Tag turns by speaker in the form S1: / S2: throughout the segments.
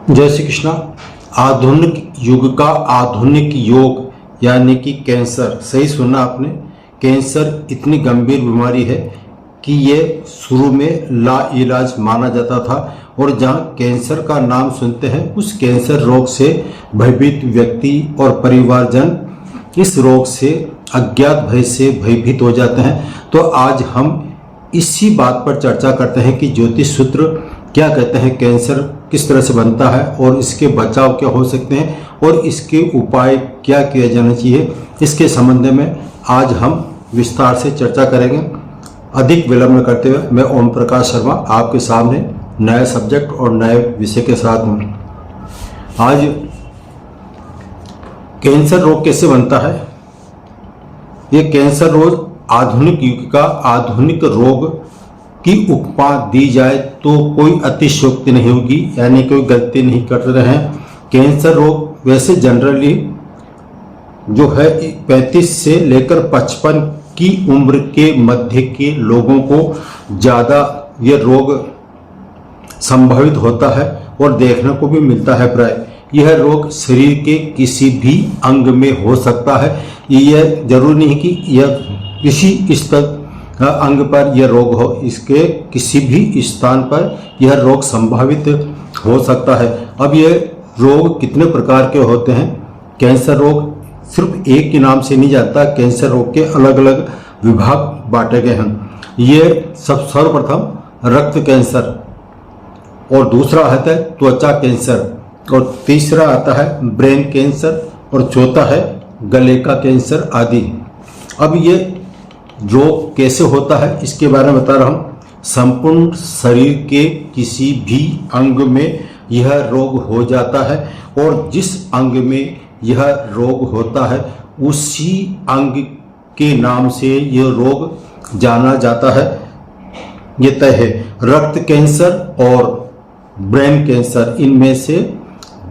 S1: जय श्री कृष्णा। आधुनिक युग का आधुनिक योग यानी कि कैंसर, सही सुना आपने। कैंसर इतनी गंभीर बीमारी है कि ये शुरू में लाइलाज माना जाता था और जहाँ कैंसर का नाम सुनते हैं उस कैंसर रोग से भयभीत व्यक्ति और परिवारजन इस रोग से अज्ञात भय से भयभीत हो जाते हैं। तो आज हम इसी बात पर चर्चा करते हैं कि ज्योतिष सूत्र क्या कहते हैं, कैंसर किस तरह से बनता है और इसके बचाव क्या हो सकते हैं और इसके उपाय क्या किया जाना चाहिए। इसके संबंध में आज हम विस्तार से चर्चा करेंगे। अधिक विलंब न करते हुए मैं ओम प्रकाश शर्मा आपके सामने नए सब्जेक्ट और नए विषय के साथ हूँ। आज कैंसर रोग कैसे बनता है। ये कैंसर रोग आधुनिक युग का आधुनिक रोग की उपमा दी जाए तो कोई अतिशयोक्ति नहीं होगी, यानी कोई गलती नहीं कर रहे हैं। कैंसर रोग वैसे जनरली जो है 35 से लेकर 55 की उम्र के मध्य के लोगों को ज़्यादा ये रोग संभावित होता है और देखने को भी मिलता है। प्राय यह रोग शरीर के किसी भी अंग में हो सकता है। यह जरूरी नहीं कि यह किसी स्तर अंग पर यह रोग हो, इसके किसी भी स्थान पर यह रोग संभावित हो सकता है। अब यह रोग कितने प्रकार के होते हैं। कैंसर रोग सिर्फ एक के नाम से नहीं जाता, कैंसर रोग के अलग अलग विभाग बांटे गए हैं। ये सर्वप्रथम रक्त कैंसर और दूसरा आता है त्वचा कैंसर और तीसरा आता है ब्रेन कैंसर और चौथा है गले का कैंसर आदि। अब ये रोग कैसे होता है इसके बारे में बता रहा हूँ। संपूर्ण शरीर के किसी भी अंग में यह रोग हो जाता है और जिस अंग में यह रोग होता है उसी अंग के नाम से यह रोग जाना जाता है। यह तय है। रक्त कैंसर और ब्रेन कैंसर, इनमें से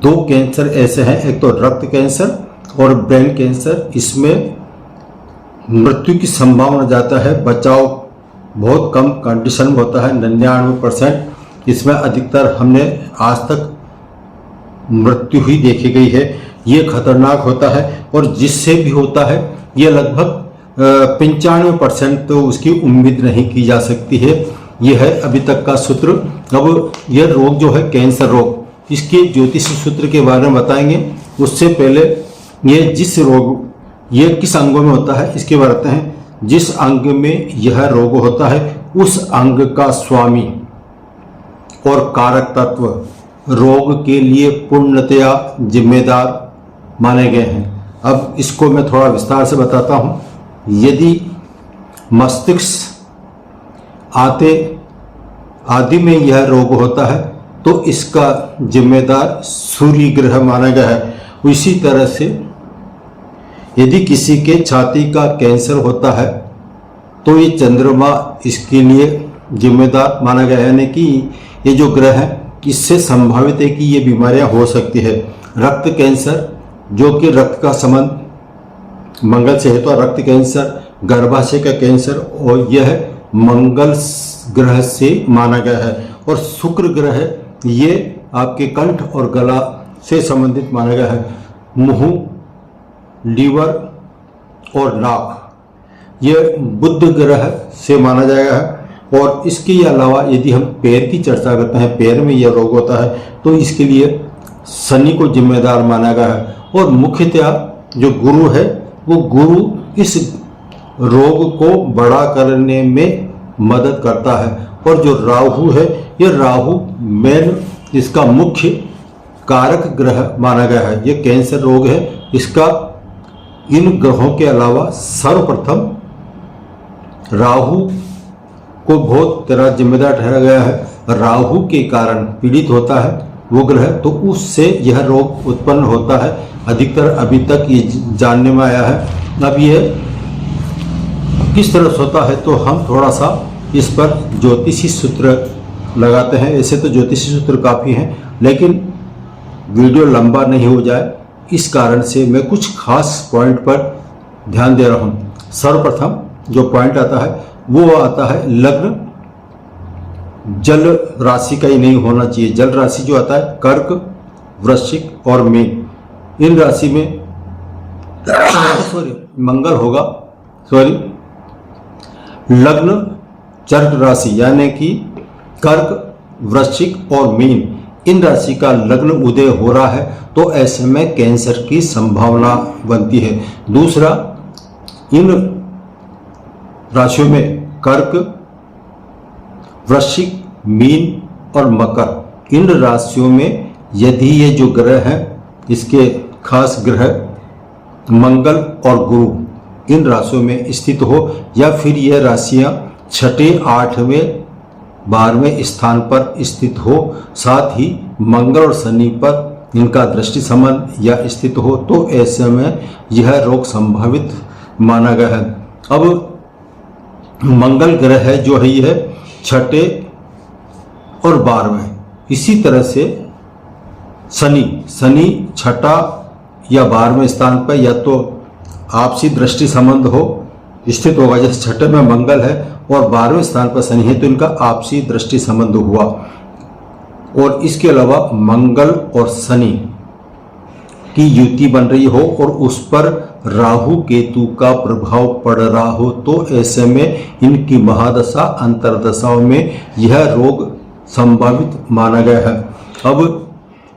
S1: दो कैंसर ऐसे हैं, एक तो रक्त कैंसर और ब्रेन कैंसर। इसमें मृत्यु की संभावना जाता है, बचाव बहुत कम कंडीशन में होता है, 99%। इसमें अधिकतर हमने आज तक मृत्यु ही देखी गई है। ये खतरनाक होता है और जिससे भी होता है ये लगभग 95% तो उसकी उम्मीद नहीं की जा सकती है। यह है अभी तक का सूत्र। अब यह रोग जो है कैंसर रोग, इसके ज्योतिषी सूत्र के बारे में बताएंगे। उससे पहले ये जिस रोग ये किस अंगों में होता है इसके बारे में बताते हैं। जिस अंग में यह रोग होता है उस अंग का स्वामी और कारक तत्व रोग के लिए पूर्णतया जिम्मेदार माने गए हैं। अब इसको मैं थोड़ा विस्तार से बताता हूँ। यदि मस्तिष्क आदि में यह रोग होता है तो इसका जिम्मेदार सूर्य ग्रह माना गया है। इसी तरह से यदि किसी के छाती का कैंसर होता है तो ये चंद्रमा इसके लिए जिम्मेदार माना गया है, यानी कि ये जो ग्रह है इससे संभावित है कि ये बीमारियां हो सकती है। रक्त कैंसर जो कि रक्त का संबंध मंगल से है तो रक्त कैंसर, गर्भाशय का कैंसर और यह मंगल ग्रह से माना गया है। और शुक्र ग्रह ये आपके कंठ और गला से संबंधित माना गया है। मुंह, लीवर और नाक ये बुध ग्रह से माना जाएगा है। और इसके अलावा यदि हम पैर की चर्चा करते हैं, पैर में यह रोग होता है तो इसके लिए शनि को जिम्मेदार माना गया है। और मुख्यतया जो गुरु है वो गुरु इस रोग को बड़ा करने में मदद करता है। और जो राहु है ये राहु मेन इसका मुख्य कारक ग्रह माना गया है। ये कैंसर रोग है, इसका इन ग्रहों के अलावा सर्वप्रथम राहु को बहुत तरह जिम्मेदार ठहरा गया है। राहु के कारण पीड़ित होता है वो ग्रह तो उससे यह रोग उत्पन्न होता है। अधिकतर अभी तक ये जानने में आया है। अब ये किस तरह से होता है तो हम थोड़ा सा इस पर ज्योतिषी सूत्र लगाते हैं। ऐसे तो ज्योतिषी सूत्र काफ़ी हैं लेकिन वीडियो लंबा नहीं हो जाए इस कारण से मैं कुछ खास पॉइंट पर ध्यान दे रहा हूँ। सर्वप्रथम जो पॉइंट आता है वो आता है लग्न जल राशि का ही नहीं होना चाहिए। जल राशि जो आता है कर्क वृश्चिक और मीन, इन राशि में मंगल होगा, लग्न कर्क राशि यानी कि कर्क, वृश्चिक और मीन, इन राशि का लग्न उदय हो रहा है तो ऐसे में कैंसर की संभावना बनती है। दूसरा, इन राशियों में कर्क, वृश्चिक, मीन और मकर, इन राशियों में यदि ये जो ग्रह हैं, इसके खास ग्रह मंगल और गुरु इन राशियों में स्थित हो, या फिर यह राशियां छठे, 8वें, 12वें स्थान पर स्थित हो, साथ ही मंगल और शनि पर इनका दृष्टि संबंध या स्थित हो, तो ऐसे में यह रोग संभावित माना गया है। अब मंगल ग्रह जो है यह छठे और 12वें, इसी तरह से शनि छठा या 12वें स्थान पर या तो आपसी दृष्टि संबंध हो स्थित होगा, जैसे छठे में मंगल है और 12वें स्थान पर शनि है तो इनका आपसी दृष्टि संबंध हुआ। और इसके अलावा मंगल और शनि की युति बन रही हो और उस पर राहु केतु का प्रभाव पड़ रहा हो, तो ऐसे में इनकी महादशा अंतरदशाओं में यह रोग संभावित माना गया है। अब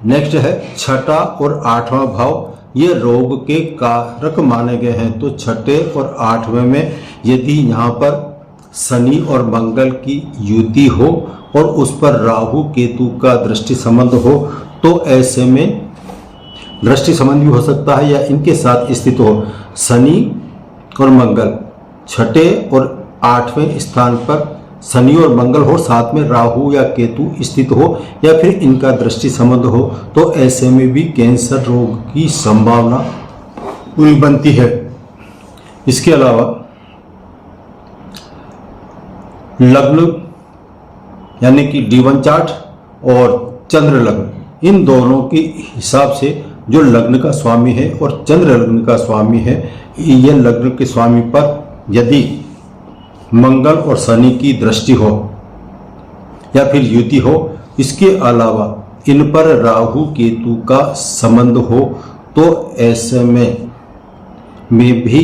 S1: नेक्स्ट है छठा और 8वां भाव, ये रोग के कारक माने गए हैं। तो छठे और 8वें में यदि यहाँ पर शनि और मंगल की युति हो और उस पर राहु केतु का दृष्टि संबंध हो, तो ऐसे में दृष्टि संबंध भी हो सकता है या इनके साथ स्थित हो। शनि और मंगल छठे और 8वें स्थान पर शनि और मंगल हो, साथ में राहु या केतु स्थित हो, या फिर इनका दृष्टि संबंध हो, तो ऐसे में भी कैंसर रोग की संभावना पूरी बनती है। इसके अलावा लग्न यानी कि D1 चार्ट और चंद्र लग्न, इन दोनों के हिसाब से जो लग्न का स्वामी है और चंद्र लग्न का स्वामी है, ये लग्न के स्वामी पर यदि मंगल और शनि की दृष्टि हो या फिर युति हो, इसके अलावा इन पर राहु केतु का संबंध हो, तो ऐसे में भी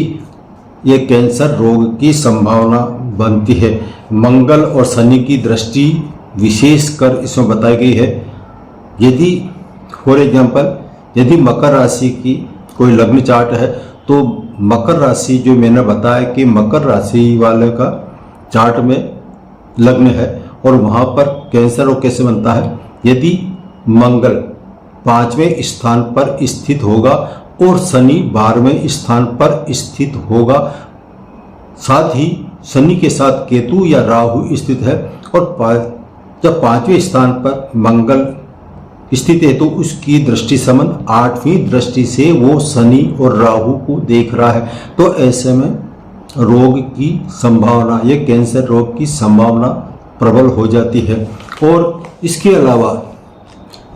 S1: ये कैंसर रोग की संभावना बनती है। मंगल और शनि की दृष्टि विशेष कर इसमें बताई गई है। यदि फॉर एग्जाम्पल यदि मकर राशि की कोई लग्न चार्ट है, तो मकर राशि जो मैंने बताया कि मकर राशि वाले का चार्ट में लग्न है और वहाँ पर कैंसर रोग कैसे बनता है, यदि मंगल 5वें स्थान पर स्थित होगा और शनि 12वें स्थान पर स्थित होगा, साथ ही शनि के साथ केतु या राहु स्थित है, और जब 5वें स्थान पर मंगल स्थित है तो उसकी दृष्टि संबंध 8वीं दृष्टि से वो शनि और राहु को देख रहा है, तो ऐसे में रोग की संभावना, ये कैंसर रोग की संभावना प्रबल हो जाती है। और इसके अलावा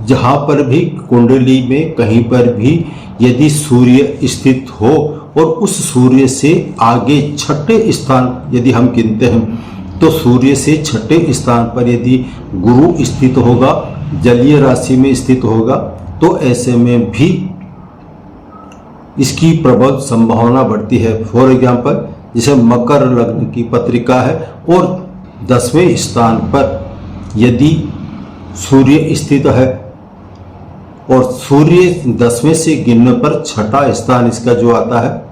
S1: जहाँ पर भी कुंडली में कहीं पर भी यदि सूर्य स्थित हो और उस सूर्य से आगे छठे स्थान यदि हम गिनते हैं, तो सूर्य से छठे स्थान पर यदि गुरु स्थित होगा, जलीय राशि में स्थित होगा, तो ऐसे में भी इसकी प्रबल संभावना बढ़ती है। फॉर एग्जाम्पल जैसे मकर लग्न की पत्रिका है और 10वें स्थान पर यदि सूर्य स्थित है और सूर्य 10वें से गिनने पर छठा स्थान इसका जो आता है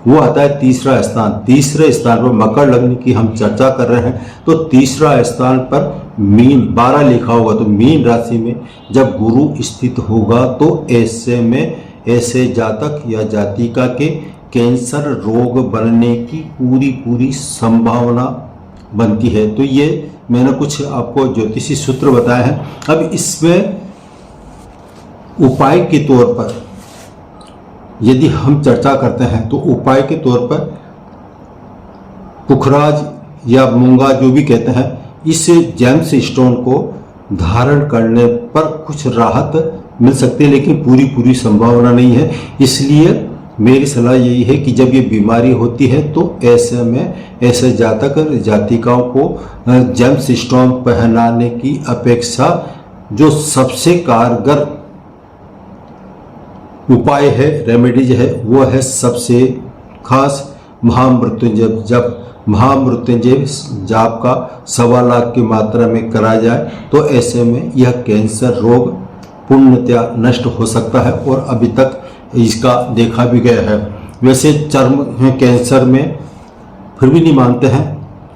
S1: वो आता है तीसरा स्थान। तीसरे स्थान पर मकर लग्न की हम चर्चा कर रहे हैं, तो तीसरा स्थान पर मीन 12 लिखा होगा, तो मीन राशि में जब गुरु स्थित होगा तो ऐसे में ऐसे जातक या जातिका के कैंसर रोग बनने की पूरी संभावना बनती है। तो ये मैंने कुछ आपको ज्योतिषी सूत्र बताए हैं। अब इसमें उपाय के तौर पर यदि हम चर्चा करते हैं, तो उपाय के तौर पर पुखराज या मूंगा जो भी कहते हैं, इस जेम्स स्टोन को धारण करने पर कुछ राहत मिल सकती है, लेकिन पूरी संभावना नहीं है। इसलिए मेरी सलाह यही है कि जब ये बीमारी होती है तो ऐसे में ऐसे जातक जातिकाओं को जेम्स स्टोन पहनाने की अपेक्षा जो सबसे कारगर उपाय है, रेमेडीज है, वो है सबसे खास महामृत्युंजय जप। महामृत्युंजय जाप का 1.25 लाख की मात्रा में कराया जाए तो ऐसे में यह कैंसर रोग पूर्णतया नष्ट हो सकता है और अभी तक इसका देखा भी गया है। वैसे चर्म कैंसर में फिर भी नहीं मानते हैं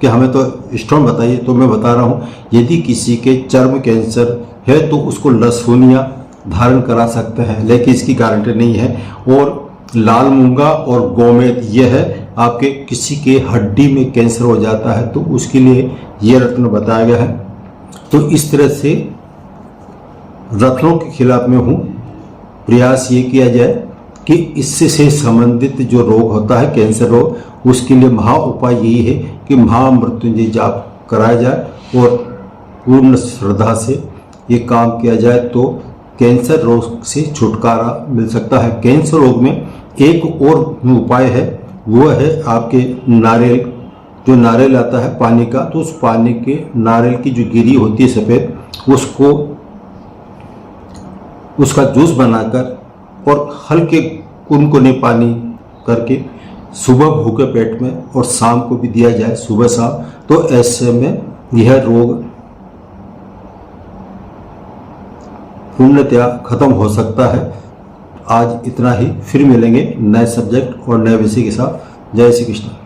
S1: कि हमें तो स्टोन बताइए, तो मैं बता रहा हूँ यदि किसी के चर्म कैंसर है तो उसको लहसुनिया धारण करा सकते हैं, लेकिन इसकी गारंटी नहीं है। और लाल मूंगा और गोमेद यह है, आपके किसी के हड्डी में कैंसर हो जाता है तो उसके लिए यह रत्न बताया गया है। तो इस तरह से रत्नों के खिलाफ में हूँ। प्रयास ये किया जाए कि इससे से संबंधित जो रोग होता है कैंसर रोग, उसके लिए महा उपाय यही है कि महामृत्युंजय जाप कराया जाए और पूर्ण श्रद्धा से ये काम किया जाए तो कैंसर रोग से छुटकारा मिल सकता है। कैंसर रोग में एक और उपाय है, वो है आपके नारियल, जो नारियल आता है पानी का, तो उस पानी के नारियल की जो गिरी होती है सफ़ेद, उसको उसका जूस बनाकर और हल्के कुनकुने पानी करके सुबह भूखे पेट में और शाम को भी दिया जाए, सुबह शाम, तो ऐसे में यह रोग पूर्णतया खत्म हो सकता है। आज इतना ही, फिर मिलेंगे नए सब्जेक्ट और नए विषय के साथ। जय श्री कृष्ण।